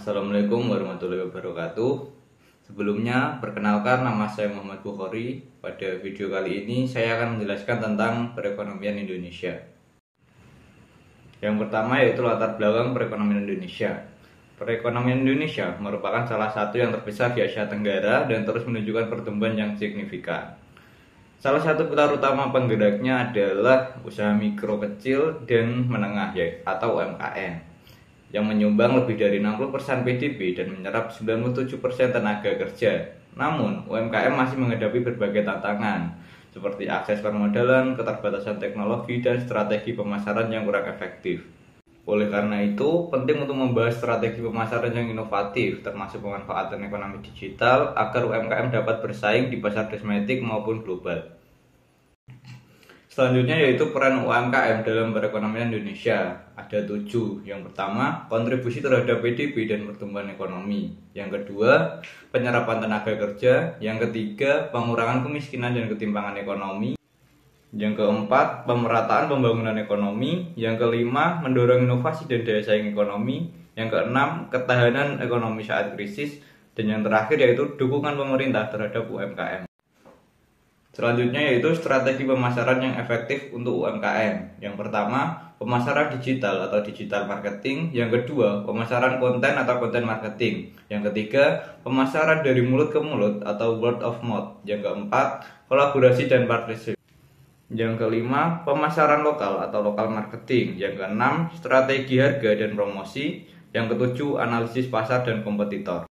Assalamualaikum warahmatullahi wabarakatuh. Sebelumnya, perkenalkan nama saya Muhammad Bukhari. Pada video kali ini saya akan menjelaskan tentang perekonomian Indonesia. Yang pertama yaitu latar belakang perekonomian Indonesia. Perekonomian Indonesia merupakan salah satu yang terbesar di Asia Tenggara dan terus menunjukkan pertumbuhan yang signifikan. Salah satu pilar utama penggeraknya adalah usaha mikro, kecil, dan menengah atau UMKM yang menyumbang lebih dari 60% PDB dan menyerap 97% tenaga kerja. Namun, UMKM masih menghadapi berbagai tantangan, seperti akses permodalan, keterbatasan teknologi, dan strategi pemasaran yang kurang efektif. Oleh karena itu, penting untuk membahas strategi pemasaran yang inovatif, termasuk pemanfaatan ekonomi digital, agar UMKM dapat bersaing di pasar domestik maupun global. Selanjutnya yaitu peran UMKM dalam perekonomian Indonesia. Ada 7. Yang pertama, kontribusi terhadap PDB dan pertumbuhan ekonomi. Yang kedua, penyerapan tenaga kerja. Yang ketiga, pengurangan kemiskinan dan ketimpangan ekonomi. Yang keempat, pemerataan pembangunan ekonomi. Yang kelima, mendorong inovasi dan daya saing ekonomi. Yang keenam, ketahanan ekonomi saat krisis. Dan yang terakhir yaitu dukungan pemerintah terhadap UMKM. Selanjutnya yaitu strategi pemasaran yang efektif untuk UMKM. Yang pertama, pemasaran digital atau digital marketing. Yang kedua, pemasaran konten atau konten marketing. Yang ketiga, pemasaran dari mulut ke mulut atau word of mouth. Yang keempat, kolaborasi dan partnership. Yang kelima, pemasaran lokal atau lokal marketing. Yang keenam, strategi harga dan promosi. Yang ketujuh, analisis pasar dan kompetitor.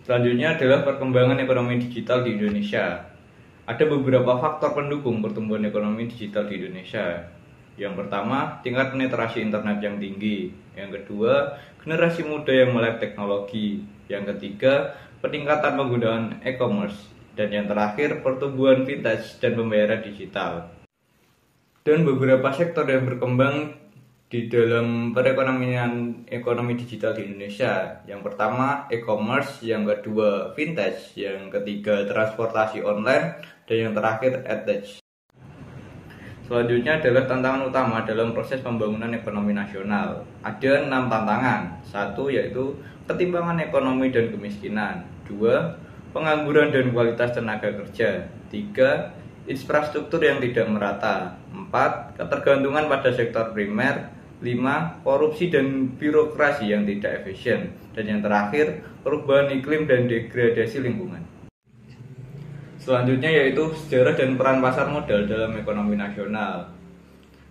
Selanjutnya adalah perkembangan ekonomi digital di Indonesia. Ada beberapa faktor pendukung pertumbuhan ekonomi digital di Indonesia. Yang pertama, tingkat penetrasi internet yang tinggi. Yang kedua, generasi muda yang melek teknologi. Yang ketiga, peningkatan penggunaan e-commerce. Dan yang terakhir, pertumbuhan vintage dan pembayaran digital. Dan beberapa sektor yang berkembang di dalam perekonomian ekonomi digital di Indonesia. Yang pertama, e-commerce, yang kedua, vintage, yang ketiga, transportasi online, dan yang terakhir, edtech. Selanjutnya adalah tantangan utama dalam proses pembangunan ekonomi nasional. Ada 6 tantangan. 1 yaitu ketimpangan ekonomi dan kemiskinan. 2, pengangguran dan kualitas tenaga kerja. 3, infrastruktur yang tidak merata. 4, ketergantungan pada sektor primer. 5. Korupsi dan birokrasi yang tidak efisien. Dan yang terakhir, perubahan iklim dan degradasi lingkungan. Selanjutnya yaitu sejarah dan peran pasar modal dalam ekonomi nasional.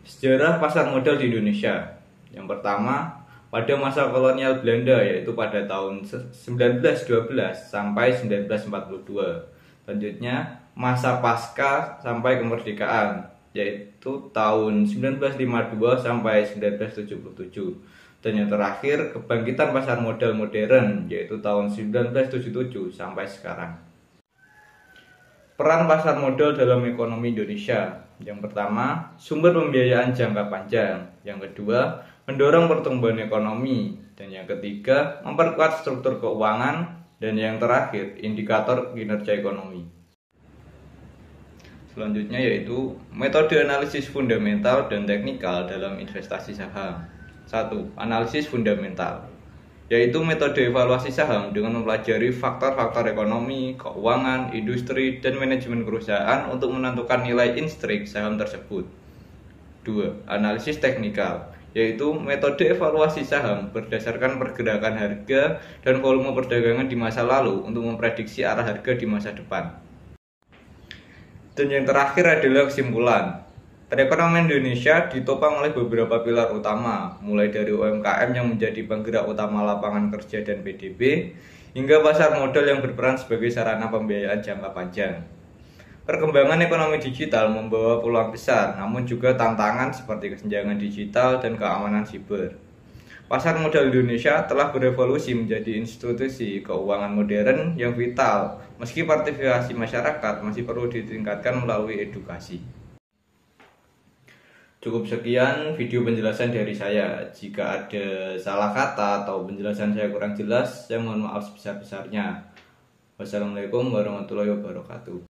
Sejarah pasar modal di Indonesia. Yang pertama, pada masa kolonial Belanda yaitu pada tahun 1912 sampai 1942. Selanjutnya, masa pasca sampai kemerdekaan yaitu tahun 1952 sampai 1977. Dan yang terakhir, kebangkitan pasar modal modern yaitu tahun 1977 sampai sekarang. Peran pasar modal dalam ekonomi Indonesia. Yang pertama, sumber pembiayaan jangka panjang. Yang kedua, mendorong pertumbuhan ekonomi. Dan yang ketiga, memperkuat struktur keuangan. Dan yang terakhir, indikator kinerja ekonomi. Selanjutnya yaitu metode analisis fundamental dan teknikal dalam investasi saham. 1. Analisis fundamental, yaitu metode evaluasi saham dengan mempelajari faktor-faktor ekonomi, keuangan, industri, dan manajemen perusahaan untuk menentukan nilai instrik saham tersebut. 2. Analisis teknikal, yaitu metode evaluasi saham berdasarkan pergerakan harga dan volume perdagangan di masa lalu untuk memprediksi arah harga di masa depan. Dan yang terakhir adalah kesimpulan. Perekonomian Indonesia ditopang oleh beberapa pilar utama, mulai dari UMKM yang menjadi penggerak utama lapangan kerja dan PDB, hingga pasar modal yang berperan sebagai sarana pembiayaan jangka panjang. Perkembangan ekonomi digital membawa peluang besar, namun juga tantangan seperti kesenjangan digital dan keamanan siber. Pasar modal Indonesia telah berevolusi menjadi institusi keuangan modern yang vital, meski partisipasi masyarakat masih perlu ditingkatkan melalui edukasi. Cukup sekian video penjelasan dari saya. Jika ada salah kata atau penjelasan saya kurang jelas, saya mohon maaf sebesar-besarnya. Wassalamualaikum warahmatullahi wabarakatuh.